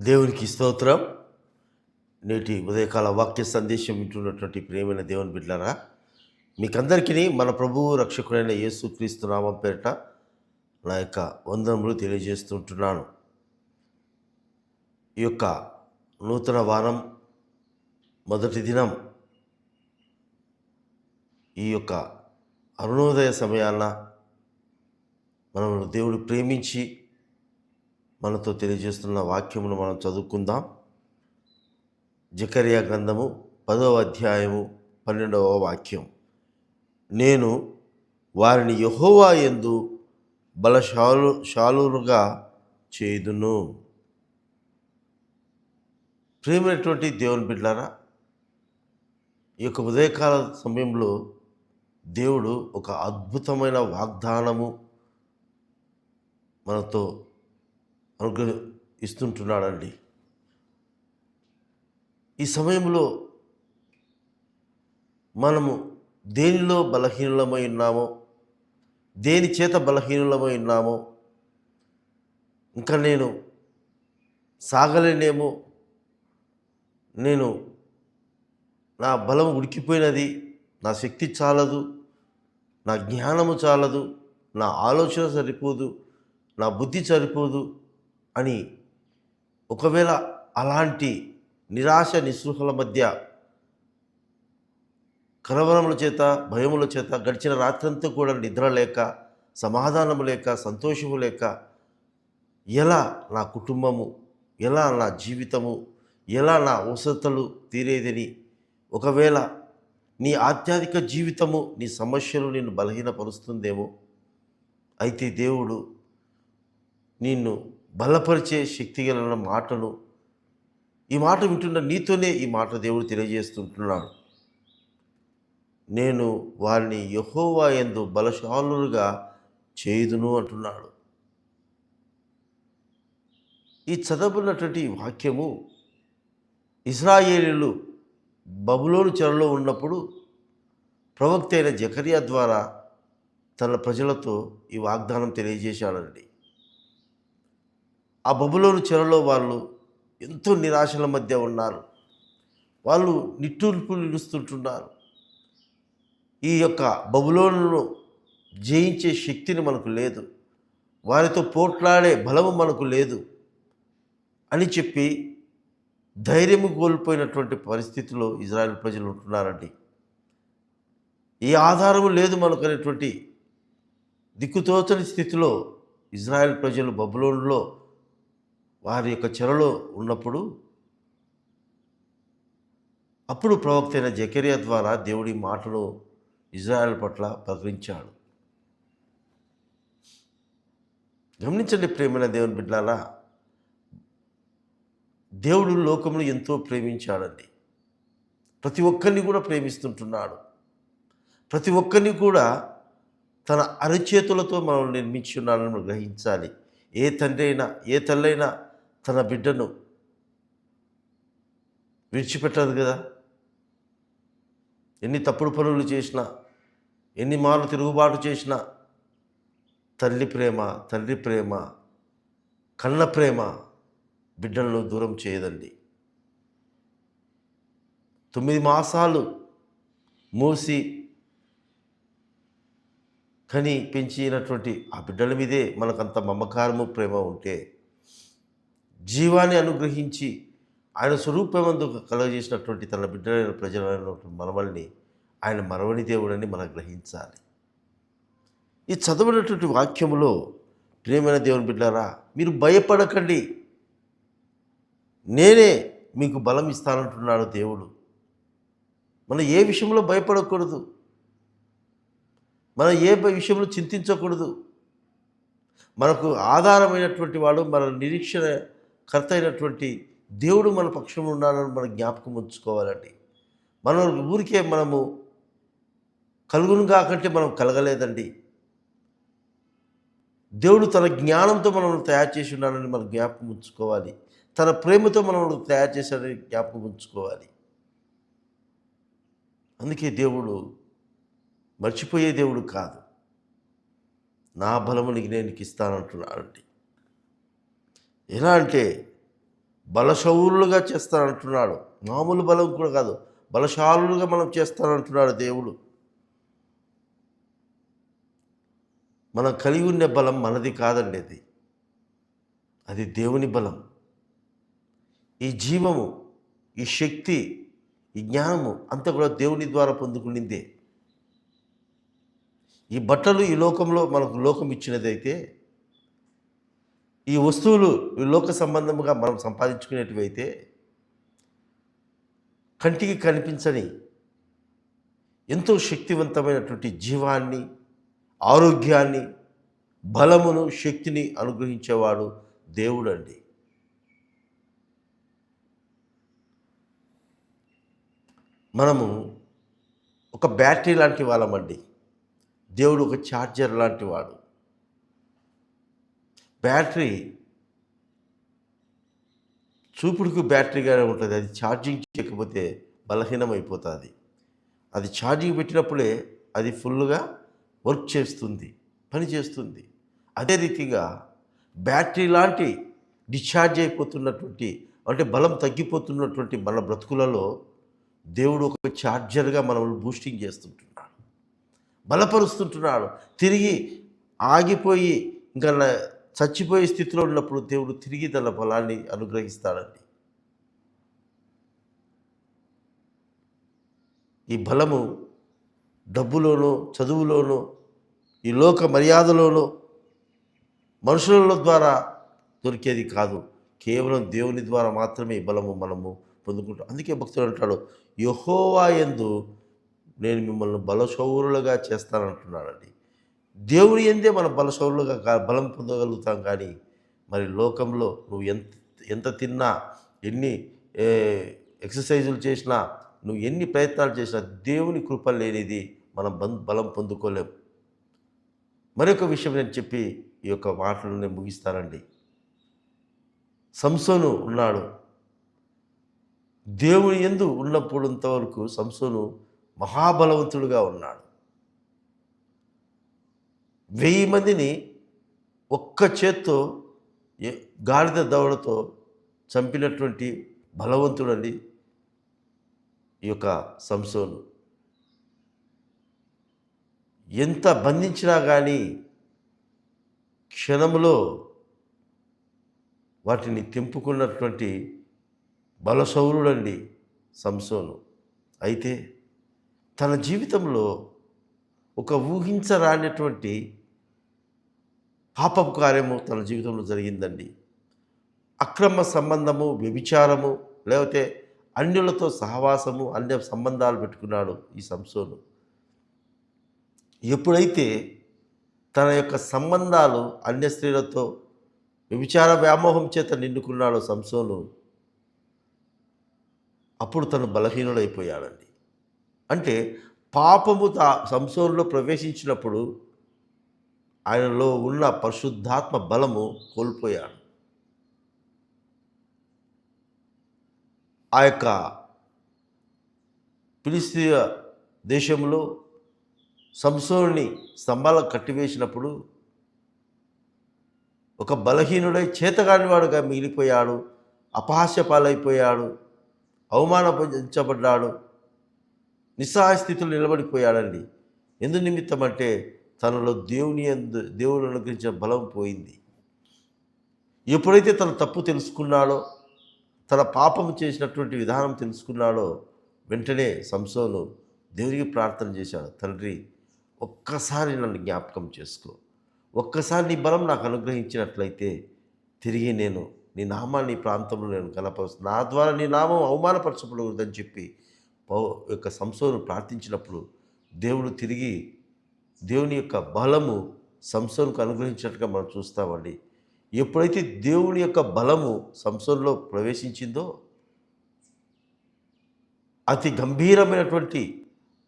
దేవునికి స్తోత్రం. నేటి ఉదయకాల వాక్య సందేశం వింటున్నటువంటి ప్రియమైన దేవుని బిడ్డలారా, మీకందరికీ మన ప్రభువు రక్షకుడైన యేసుక్రీస్తు నామం పేరిట నా యొక్క వందనములు తెలియజేస్తుంటున్నాను. ఈ యొక్క నూతన వారం మొదటి దినం ఈ యొక్క అరుణోదయ సమయాన మనం దేవుడు ప్రేమించి మనతో తెలియజేస్తున్న వాక్యమును మనం చదువుకుందాం. జకర్యా గ్రంథము 10వ అధ్యాయము 12వ వాక్యం. నేను వారిని యెహోవా యందు బలశాలురుగా చేయుదును. ప్రియమైనటువంటి దేవుని బిడ్డలారా, ఈ యొక్క ఉదయకాల సమయంలో దేవుడు ఒక అద్భుతమైన వాగ్దానము మనతో ఇస్తుంటున్నాడండి. ఈ సమయంలో మనము దేనిలో బలహీనులమై ఉన్నామో, దేని చేత బలహీనులమై ఉన్నామో, ఇంకా నేను సాగలేనేమో, నేను నా బలం ఉడికిపోయినది, నా శక్తి చాలదు, నా జ్ఞానము చాలదు, నా ఆలోచన సరిపోదు, నా బుద్ధి సరిపోదు అని ఒకవేళ అలాంటి నిరాశ నిస్పృహల మధ్య కలవరముల చేత భయముల చేత గడిచిన రాత్రంతా కూడా నిద్ర లేక, సమాధానము లేక, సంతోషము లేక, ఎలా నా కుటుంబము, ఎలా నా జీవితము, ఎలా నా అవసరతలు తీరేదని, ఒకవేళ నీ ఆధ్యాత్మిక జీవితము, నీ సమస్యలు నిన్ను బలహీనపరుస్తుందేమో, అయితే దేవుడు నిన్ను బలపరిచే శక్తి గల మాటను, ఈ మాట వింటున్న నీతోనే ఈ మాట దేవుడు తెలియజేస్తుంటున్నాడు. నేను వారిని యెహోవా యందు బలశాలురుగా చేయుదును అంటున్నాడు. ఈ చదవబడినటువంటి వాక్యము ఇశ్రాయేలీయులు బబులోను చెరలో ఉన్నప్పుడు ప్రవక్త అయిన జకర్యా ద్వారా తన ప్రజలతో ఈ వాగ్దానం తెలియజేశాడండి. ఆ బబులోను చెరలో వాళ్ళు ఎంతో నిరాశల మధ్య ఉన్నారు. వాళ్ళు నిట్టూర్పులు నిలుస్తుంటున్నారు. ఈ యొక్క బబులోనును జయించే శక్తిని మనకు లేదు, వారితో పోట్లాడే బలము మనకు లేదు అని చెప్పి ధైర్యము కోల్పోయినటువంటి పరిస్థితిలో ఇజ్రాయెల్ ప్రజలు ఉంటున్నారండి. ఏ ఆధారము లేదు మనకు అనేటువంటి దిక్కుతోచని స్థితిలో ఇజ్రాయెల్ ప్రజలు బబులోనులో వారి యొక్క చెరలో ఉన్నప్పుడు, అప్పుడు ప్రవక్త అయిన జకర్యా ద్వారా దేవుడి మాటను ఇజ్రాయెల్ పట్ల ప్రకటించాడు. గమనించండి ప్రియమైన దేవుని బిడ్డలారా, దేవుడు లోకమును ఎంతో ప్రేమించాడండి. ప్రతి ఒక్కరిని కూడా ప్రేమిస్తుంటున్నాడు. ప్రతి ఒక్కరిని కూడా తన అరచేతులతో మనం నిర్మించి ఉన్నాడని మనం గ్రహించాలి. ఏ తండ్రి అయినా, ఏ తల్లైనా తన బిడ్డను విడిచిపెట్టదు కదా. ఎన్ని తప్పుడు పనులు చేసినా, ఎన్ని మార్లు తిరుగుబాటు చేసినా, తల్లి ప్రేమ, తండ్రి ప్రేమ, కన్న ప్రేమ బిడ్డలను దూరం చేయదండి. 9 మాసాలు మోసి కని పెంచినటువంటి ఆ బిడ్డల మీదే మనకంత మమకారము, ప్రేమ ఉంటే, జీవాన్ని అనుగ్రహించి ఆయన స్వరూపమందు కలుగజేసినటువంటి తన బిడ్డలైన ప్రజలైనటువంటి మనవల్ని ఆయన మరవని దేవుడని మనం గ్రహించాలి. ఈ చదవనటువంటి వాక్యములో ప్రియమైన దేవుని బిడ్డలారా, మీరు భయపడకండి, నేనే మీకు బలం ఇస్తానంటున్నాడు దేవుడు. మనం ఏ విషయంలో భయపడకూడదు, మనం ఏ విషయంలో చింతించకూడదు. మనకు ఆధారమైనటువంటి వాడు, మన నిరీక్షణ కర్త అయినటువంటి దేవుడు మన పక్షంలో ఉన్నాడని మనం జ్ఞాపకం ఉంచుకోవాలండి. మన ఊరికే మనము కలుగును కాకంటే మనం కలగలేదండి. దేవుడు తన జ్ఞానంతో మనల్ని తయారు చేసి ఉన్నాడని మనం జ్ఞాపకం ఉంచుకోవాలి. తన ప్రేమతో మనల్ని తయారు చేశాడని జ్ఞాపకం ఉంచుకోవాలి. అందుకే దేవుడు మర్చిపోయే దేవుడు కాదు. నా బలము నేను ఇస్తానంటున్నాడండి. ఎలా అంటే బలశౌరులుగా చేస్తానంటున్నాడు. మామూలు బలం కూడా కాదు, బలశాలులుగా మనం చేస్తానంటున్నాడు దేవుడు. మనం కలిగి ఉండే బలం మనది కాదండి, అది దేవుని బలం. ఈ జీవము, ఈ శక్తి, ఈ జ్ఞానము అంతా కూడా దేవుని ద్వారా పొందుకునిందే. ఈ బట్టలు ఈ లోకంలో మనకు లోకం ఇచ్చినదైతే, ఈ వస్తువులు ఈ లోక సంబంధముగా మనం సంపాదించుకునేటివైతే, కంటికి కనిపించని ఎంతో శక్తివంతమైనటువంటి జీవాన్ని, ఆరోగ్యాన్ని, బలమును, శక్తిని అనుగ్రహించేవాడు దేవుడండి. మనము ఒక బ్యాటరీ లాంటి వాళ్ళమండి, దేవుడు ఒక ఛార్జర్ లాంటి వాడు. బ్యాటరీ చూపుడుకు బ్యాటరీగానే ఉంటుంది, అది ఛార్జింగ్ చేయకపోతే బలహీనమైపోతుంది. అది ఛార్జింగ్ పెట్టినప్పుడే అది ఫుల్గా వర్క్ చేస్తుంది, పని చేస్తుంది. అదే రీతిగా బ్యాటరీ లాంటి డిశ్చార్జ్ అయిపోతున్నటువంటి, అంటే బలం తగ్గిపోతున్నటువంటి మన బ్రతుకులలో దేవుడు ఒక ఛార్జర్గా మనల్ని బూస్టింగ్ చేస్తుంటున్నాడు, బలపరుస్తుంటున్నాడు. తిరిగి ఆగిపోయి ఇంకా చచ్చిపోయే స్థితిలో ఉన్నప్పుడు దేవుడు తిరిగి తన బలాన్ని అనుగ్రహిస్తాడండి. ఈ బలము డబ్బులోనో, చదువులోనో, ఈ లోక మర్యాదలోనో, మనుషుల ద్వారా దొరికేది కాదు. కేవలం దేవుని ద్వారా మాత్రమే ఈ బలము మనము పొందుకుంటాం. అందుకే భక్తుడు అంటాడు, యెహోవా యందు నేను మిమ్మల్ని బలశౌరులుగా చేస్తానంటున్నాడండి. దేవుని యందే మనం బలశౌరులుగా బలం పొందగలుగుతాం. కానీ మరి లోకంలో నువ్వు ఎంత తిన్నా, ఎన్ని ఎక్సర్సైజులు చేసినా, నువ్వు ఎన్ని ప్రయత్నాలు చేసినా దేవుని కృప లేనిది మనం బలం పొందుకోలేం. మరొక విషయం నేను చెప్పి ఈ యొక్క మాటలు నేను ముగిస్తానండి. సంసోను ఉన్నాడు. దేవుని యందు ఉన్నప్పుడంతవరకు సంసోను మహాబలవంతుడుగా ఉన్నాడు. 1000 మందిని ఒక్క చేత్తో గాడిద దవడతో చంపినటువంటి బలవంతుడండి ఈ యొక్క సంసోను. ఎంత బంధించినా కానీ క్షణంలో వాటిని తెంపుకున్నటువంటి బలశౌరుడండి సంసోను. అయితే తన జీవితంలో ఒక ఊహించరానటువంటి పాపపు కార్యము తన జీవితంలో జరిగిందండి. అక్రమ సంబంధము, వ్యభిచారము, లేకపోతే అన్యులతో సహవాసము, అన్య సంబంధాలు పెట్టుకున్నాడు ఈ సంసోను. ఎప్పుడైతే తన యొక్క సంబంధాలు అన్య స్త్రీలతో వ్యభిచార వ్యామోహం చేత నిండుకున్నాడో సంసోను, అప్పుడు తను బలహీనుడైపోయాడండి. అంటే పాపము సంసోనులో ప్రవేశించినప్పుడు ఆయనలో ఉన్న పరిశుద్ధాత్మ బలము కోల్పోయాడు. ఆ యొక్క ఫిలిష్తీయ దేశంలో సంసోనుని స్తంభాలకు కట్టివేసినప్పుడు ఒక బలహీనుడై చేతగానివాడుగా మిగిలిపోయాడు, అపహాస్య పాలైపోయాడు, అవమానపరచబడ్డాడు, నిస్సహాయ స్థితిలో నిలబడిపోయాడండి. ఎందు నిమిత్తం అంటే తనలో దేవుడు అనుగ్రహించిన బలం పోయింది. ఎప్పుడైతే తన తప్పు తెలుసుకున్నాడో, తన పాపం చేసినటువంటి విధానం తెలుసుకున్నాడో, వెంటనే సంసోను దేవునికి ప్రార్థన చేశాడు, తండ్రి ఒక్కసారి నన్ను జ్ఞాపకం చేసుకో, ఒక్కసారి నీ బలం నాకు అనుగ్రహించినట్లయితే తిరిగి నేను నీ నామాన్ని ప్రాంతంలో నేను కనపరుస్తాను, నా ద్వారా నీ నామం అవమానపరచబడకూడదని చెప్పి యొక్క సంసోను ప్రార్థించినప్పుడు దేవుడు తిరిగి దేవుని యొక్క బలము సంసోనుకు అనుగ్రహించినట్టుగా మనం చూస్తామండి. ఎప్పుడైతే దేవుని యొక్క బలము సంసోనులో ప్రవేశించిందో, అతి గంభీరమైనటువంటి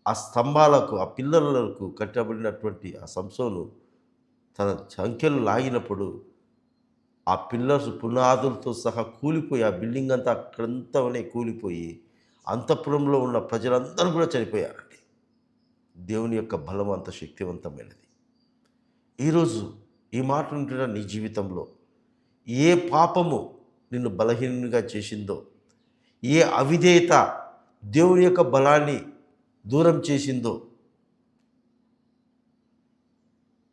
ఆ స్తంభాలకు, ఆ పిల్లర్లకు కట్టబడినటువంటి ఆ సంసోను తన సంఖ్యలు లాగినప్పుడు ఆ పిల్లర్స్ పునాదులతో సహా కూలిపోయి, ఆ బిల్డింగ్ అంతా అక్కడంతానే కూలిపోయి అంతఃపురంలో ఉన్న ప్రజలందరూ కూడా చనిపోయారండి. దేవుని యొక్క బలం అంత శక్తివంతమైనది. ఈరోజు ఈ మాట ఉంటున్న నీ జీవితంలో ఏ పాపము నిన్ను బలహీనంగా చేసిందో, ఏ అవిధేయత దేవుని యొక్క బలాన్ని దూరం చేసిందో,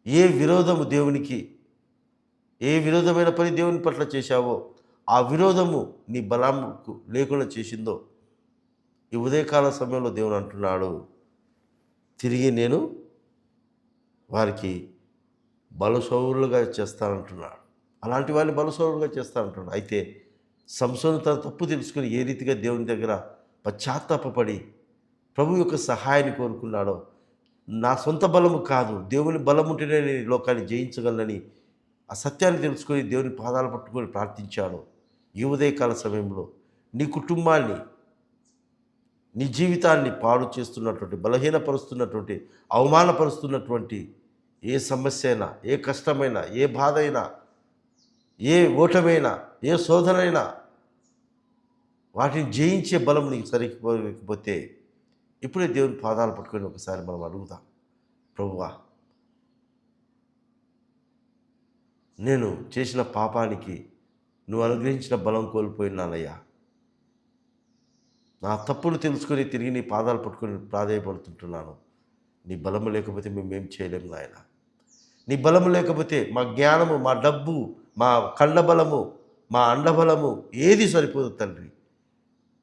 ఏ విరోధము దేవునికి, ఏ విరోధమైన పని దేవుని పట్ల చేశావో ఆ విరోధము నీ బలంకు లేకుండా చేసిందో, ఈ ఉదయకాల సమయంలో దేవుడు అంటున్నాడు, తిరిగి నేను వారికి బలశౌరులుగా చేస్తానంటున్నాడు. అలాంటి వారిని బలశౌరులుగా చేస్తానంటున్నాడు. అయితే సంసోను తన తప్పు తెలుసుకుని ఏ రీతిగా దేవుని దగ్గర పశ్చాత్తాపపడి ప్రభు యొక్క సహాయాన్ని కోరుకున్నాడో, నా సొంత బలము కాదు, దేవుని బలం ఉంటేనే నేను ఈ లోకాన్ని జయించగలనని ఆ సత్యాన్ని తెలుసుకొని దేవుని పాదాలు పట్టుకొని ప్రార్థించాడు. ఈ ఉదయకాల సమయంలో నీ కుటుంబాన్ని, నీ జీవితాన్ని పాడు చేస్తున్నటువంటి, బలహీనపరుస్తున్నటువంటి, అవమానపరుస్తున్నటువంటి ఏ సమస్య అయినా, ఏ కష్టమైనా, ఏ బాధ అయినా, ఏ ఓటమైనా, ఏ శోధనైనా వాటిని జయించే బలం నీకు సరిపోలేకపోతే ఇప్పుడే దేవుని పాదాలు పట్టుకొని ఒకసారి మనం అడుగుదాం, ప్రభువా, నేను చేసిన పాపానికి నువ్వు అనుగ్రహించిన బలం కోల్పోయినానయ్యా. నా తప్పులు తెలుసుకొని తిరిగి నీ పాదాలు పట్టుకొని ప్రాధేయపడుతుంటున్నాను. నీ బలము లేకపోతే మేమేం చేయలేము నాయన. నీ బలము లేకపోతే మా జ్ఞానము, మా డబ్బు, మా కండబలము, మా అండబలము ఏది సరిపోదు తండ్రి.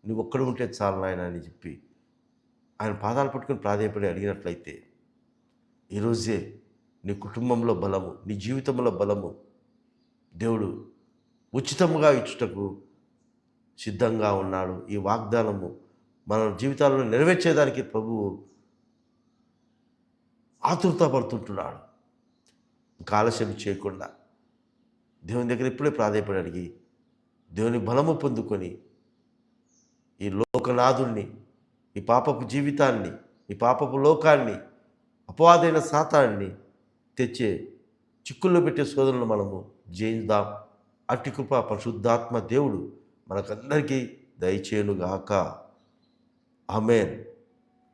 నువ్వు ఒక్కడు ఉంటే చాలు నాయన అని చెప్పి ఆయన పాదాలు పట్టుకొని ప్రాధేయపడి అడిగినట్లయితే ఈరోజే నీ కుటుంబంలో బలము, నీ జీవితంలో బలము దేవుడు ఉచితముగా ఇచ్చుటకు సిద్ధంగా ఉన్నాడు. ఈ వాగ్దానము మన జీవితాలను నెరవేర్చేదానికి ప్రభువు ఆతృత పడుతుంటున్నాడు. ఇంకా ఆలస్యం చేయకుండా దేవుని దగ్గర ఇప్పుడే ప్రాధేయపడి అడిగి దేవుని బలము పొందుకొని ఈ లోకనాథుణ్ణి, ఈ పాపపు జీవితాన్ని, ఈ పాపపు లోకాన్ని, అపవాదైన సాతాన్ని తెచ్చే చిక్కుల్లో పెట్టే శోధనలు మనము జయిద్దాం. అట్టి కృప పరిశుద్ధాత్మ దేవుడు మనకందరికీ దయచేయునుగాక. ఆమేన్.